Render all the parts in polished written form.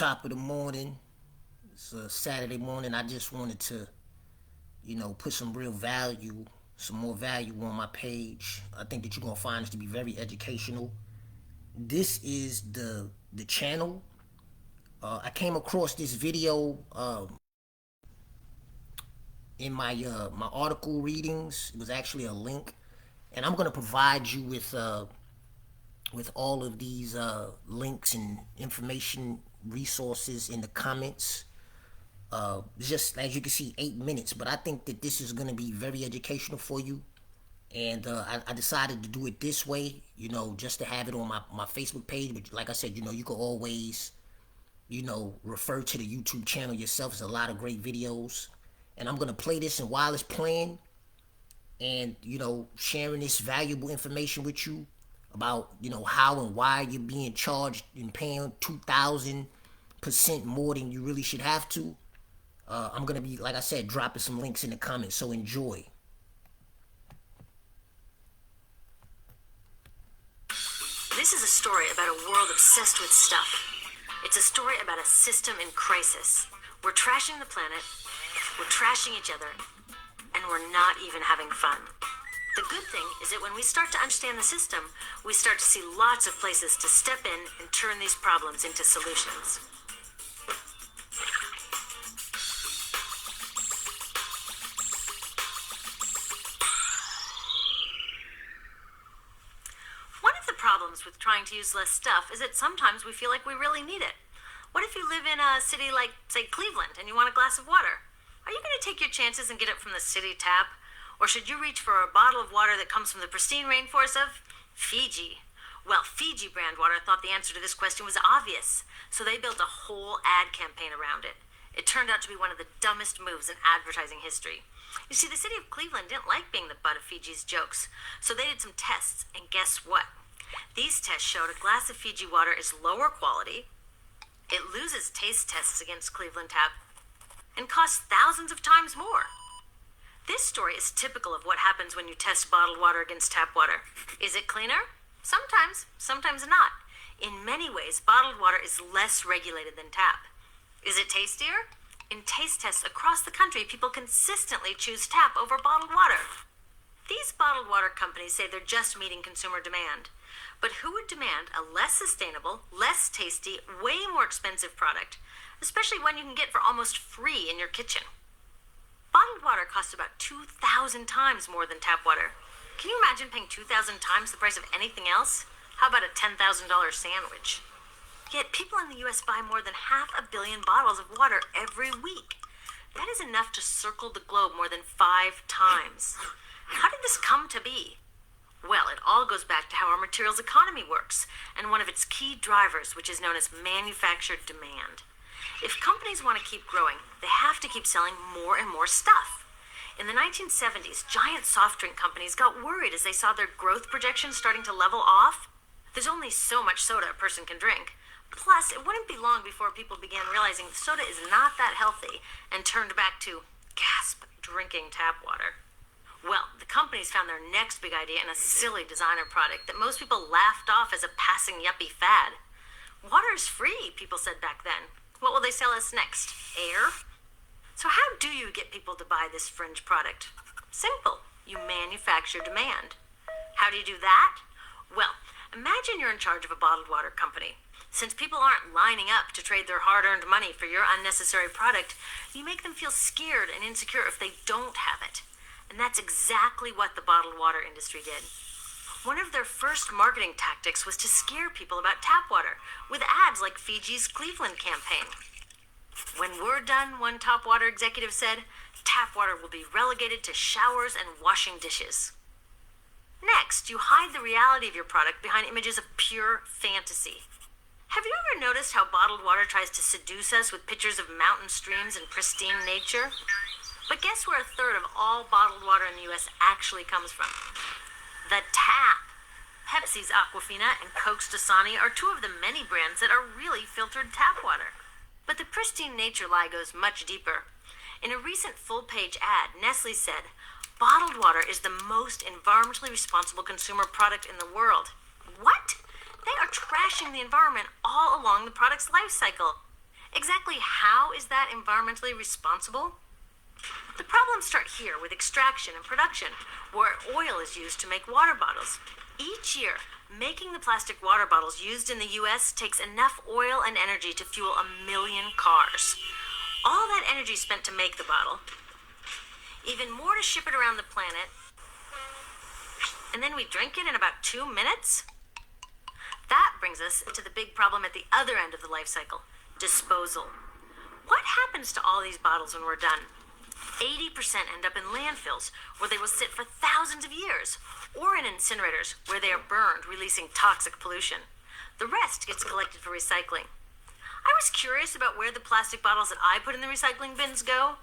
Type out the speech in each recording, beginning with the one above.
top of the morning. It's a Saturday morning. I just wanted to, put some real value, some more value on my page. I think that you're gonna find this to be very educational. This is the channel. I came across this video in my article readings. It was actually a link, and I'm gonna provide you with all of these links and information resources in the comments. Just as you can see, 8 minutes, but I think that this is going to be very educational for you. And I decided to do it this way, just to have it on my Facebook page. But like I said, you can always, refer to the YouTube channel yourself. There's a lot of great videos. And I'm going to play this, and while it's playing and, sharing this valuable information with you about, how and why you're being charged and paying 2,000% more than you really should have to. I'm going to be, like I said, dropping some links in the comments, so enjoy. This is a story about a world obsessed with stuff. It's a story about a system in crisis. We're trashing the planet, we're trashing each other, and we're not even having fun. The good thing is that when we start to understand the system, we start to see lots of places to step in and turn these problems into solutions. One of the problems with trying to use less stuff is that sometimes we feel like we really need it. What if you live in a city like, say, Cleveland, and you want a glass of water? Are you going to take your chances and get it from the city tap? Or should you reach for a bottle of water that comes from the pristine rainforest of Fiji? Well, Fiji brand water thought the answer to this question was obvious, so they built a whole ad campaign around it. It turned out to be one of the dumbest moves in advertising history. You see, the city of Cleveland didn't like being the butt of Fiji's jokes, so they did some tests, and guess what? These tests showed a glass of Fiji water is lower quality, it loses taste tests against Cleveland Tap, and costs thousands of times more. This story is typical of what happens when you test bottled water against tap water. Is it cleaner? Sometimes, sometimes not. In many ways, bottled water is less regulated than tap. Is it tastier? In taste tests across the country, people consistently choose tap over bottled water. These bottled water companies say they're just meeting consumer demand. But who would demand a less sustainable, less tasty, way more expensive product, especially one you can get for almost free in your kitchen? Bottled water costs about 2,000 times more than tap water. Can you imagine paying 2,000 times the price of anything else? How about a $10,000 sandwich? Yet people in the US buy more than 500 million bottles of water every week. That is enough to circle the globe more than 5 times. How did this come to be? Well, it all goes back to how our materials economy works, and one of its key drivers, which is known as manufactured demand. If companies want to keep growing, they have to keep selling more and more stuff. In the 1970s, giant soft drink companies got worried as they saw their growth projections starting to level off. There's only so much soda a person can drink. Plus, it wouldn't be long before people began realizing soda is not that healthy and turned back to, gasp, drinking tap water. Well, the companies found their next big idea in a silly designer product that most people laughed off as a passing yuppie fad. Water is free, people said back then. What will they sell us next? Air? So how do you get people to buy this fringe product? Simple. You manufacture demand. How do you do that? Well, imagine you're in charge of a bottled water company. Since people aren't lining up to trade their hard-earned money for your unnecessary product, you make them feel scared and insecure if they don't have it. And that's exactly what the bottled water industry did. One of their first marketing tactics was to scare people about tap water with ads like Fiji's Cleveland campaign. When we're done, one top water executive said, tap water will be relegated to showers and washing dishes. Next, you hide the reality of your product behind images of pure fantasy. Have you ever noticed how bottled water tries to seduce us with pictures of mountain streams and pristine nature? But guess where a third of all bottled water in the US actually comes from? The tap. Pepsi's Aquafina and Coke's Dasani are two of the many brands that are really filtered tap water. But the pristine nature lie goes much deeper. In a recent full-page ad, Nestle said, bottled water is the most environmentally responsible consumer product in the world. What? They are trashing the environment all along the product's life cycle. Exactly how is that environmentally responsible? The problems start here with extraction and production, where oil is used to make water bottles. Each year, making the plastic water bottles used in the US takes enough oil and energy to fuel 1 million cars. All that energy spent to make the bottle, even more to ship it around the planet, and then we drink it in about 2 minutes? That brings us to the big problem at the other end of the life cycle: disposal. What happens to all these bottles when we're done? 80% end up in landfills, where they will sit for thousands of years, or in incinerators, where they are burned, releasing toxic pollution. The rest gets collected for recycling. I was curious about where the plastic bottles that I put in the recycling bins go.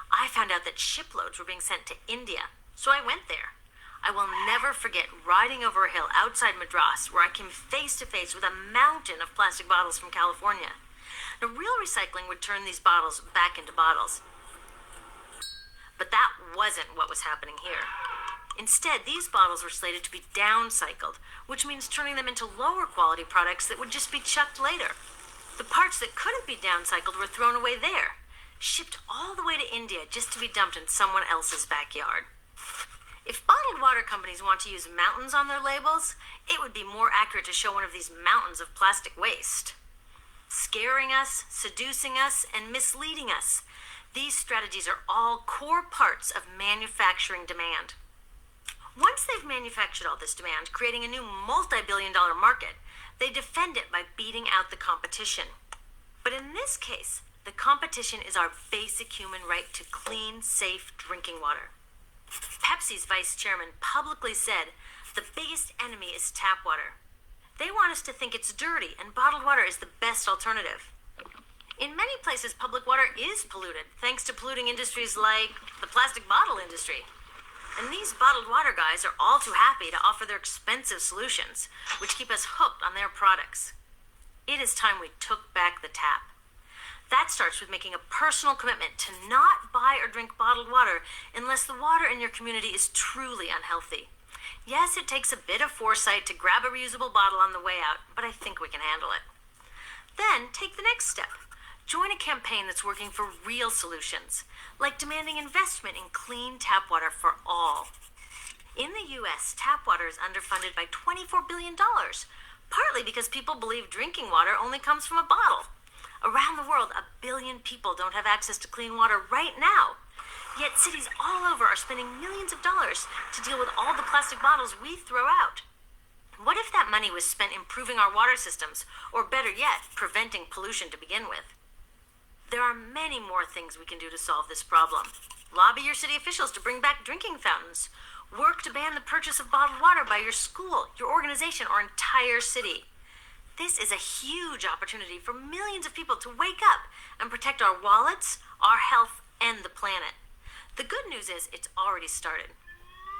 I found out that shiploads were being sent to India, so I went there. I will never forget riding over a hill outside Madras, where I came face to face with a mountain of plastic bottles from California. Now, real recycling would turn these bottles back into bottles. But that wasn't what was happening here. Instead, these bottles were slated to be downcycled, which means turning them into lower quality products that would just be chucked later. The parts that couldn't be downcycled were thrown away there, shipped all the way to India just to be dumped in someone else's backyard. If bottled water companies want to use mountains on their labels, it would be more accurate to show one of these mountains of plastic waste. Scaring us, seducing us, and misleading us. These strategies are all core parts of manufacturing demand. Once they've manufactured all this demand, creating a new multi-billion-dollar market, they defend it by beating out the competition. But in this case, the competition is our basic human right to clean, safe drinking water. Pepsi's vice chairman publicly said the biggest enemy is tap water. They want us to think it's dirty, and bottled water is the best alternative. In many places, public water is polluted, thanks to polluting industries like the plastic bottle industry. And these bottled water guys are all too happy to offer their expensive solutions, which keep us hooked on their products. It is time we took back the tap. That starts with making a personal commitment to not buy or drink bottled water unless the water in your community is truly unhealthy. Yes, it takes a bit of foresight to grab a reusable bottle on the way out, but I think we can handle it. Then take the next step. Join a campaign that's working for real solutions, like demanding investment in clean tap water for all. In the US, tap water is underfunded by $24 billion, partly because people believe drinking water only comes from a bottle. Around the world, 1 billion people don't have access to clean water right now. Yet cities all over are spending millions of dollars to deal with all the plastic bottles we throw out. What if that money was spent improving our water systems, or better yet, preventing pollution to begin with? There are many more things we can do to solve this problem. Lobby your city officials to bring back drinking fountains. Work to ban the purchase of bottled water by your school, your organization, or entire city. This is a huge opportunity for millions of people to wake up and protect our wallets, our health, and the planet. The good news is it's already started.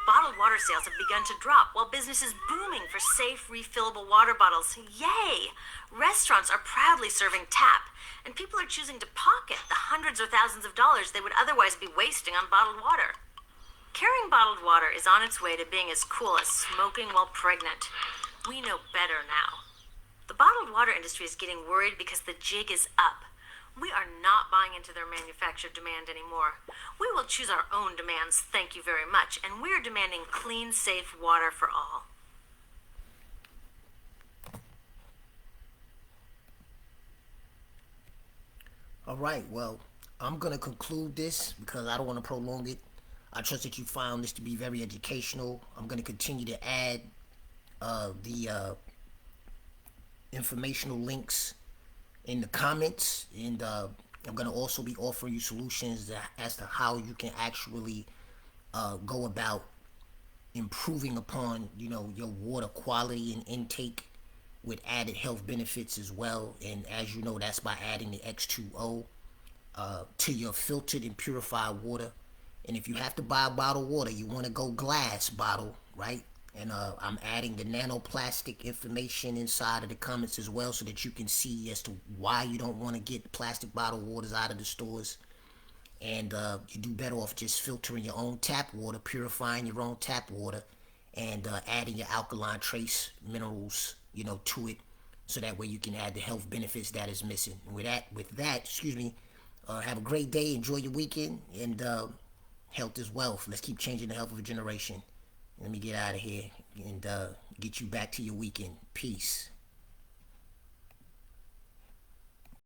Bottled water sales have begun to drop while business is booming for safe, refillable water bottles. Yay! Restaurants are proudly serving tap, and people are choosing to pocket the hundreds or thousands of dollars they would otherwise be wasting on bottled water. Carrying bottled water is on its way to being as cool as smoking while pregnant. We know better now. The bottled water industry is getting worried because the jig is up. We are not buying into their manufactured demand anymore. We will choose our own demands, thank you very much, and we're demanding clean, safe water for all. All right, well, I'm going to conclude this because I don't want to prolong it. I trust that you found this to be very educational. I'm going to continue to add the informational links in the comments, and I'm going to also be offering you solutions as to how you can actually go about improving upon your water quality and intake with added health benefits as well. And as you know, that's by adding the X2O to your filtered and purified water. And if you have to buy bottled water, you want to go glass bottle, right? And I'm adding the nanoplastic information inside of the comments as well, so that you can see as to why you don't want to get plastic bottled waters out of the stores. And you do better off just filtering your own tap water, purifying your own tap water, and adding your alkaline trace minerals, to it so that way you can add the health benefits that is missing. And with that, excuse me, have a great day. Enjoy your weekend, and health is wealth. Let's keep changing the health of a generation. Let me get out of here and get you back to your weekend. Peace.